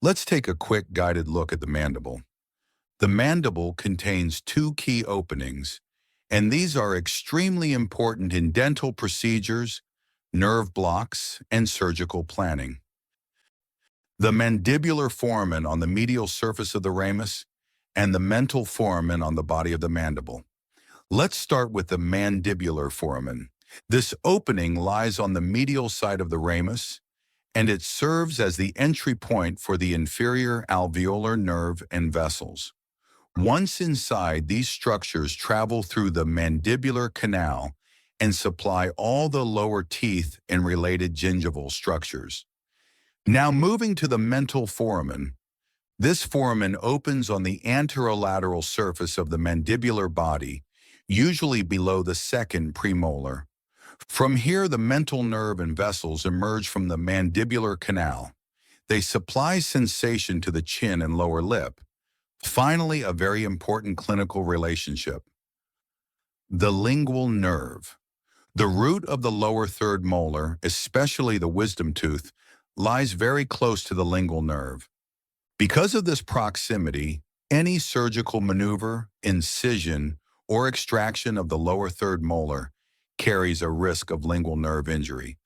Let's take a quick guided look at the mandible. The mandible contains two key openings, and these are extremely important in dental procedures, nerve blocks, and surgical planning. The mandibular foramen on the medial surface of the ramus and the mental foramen on the body of the mandible. Let's start with the mandibular foramen. This opening lies on the medial side of the ramus, and it serves as the entry point for the inferior alveolar nerve and vessels. Once inside, these structures travel through the mandibular canal and supply all the lower teeth and related gingival structures. Now moving to the mental foramen. This foramen opens on the anterolateral surface of the mandibular body, usually below the second premolar. From here, the mental nerve and vessels emerge from the mandibular canal. They supply sensation to the chin and lower lip. Finally, a very important clinical relationship. The lingual nerve. The root of the lower third molar, especially the wisdom tooth, lies very close to the lingual nerve. Because of this proximity, any surgical maneuver, incision, or extraction of the lower third molar carries a risk of lingual nerve injury.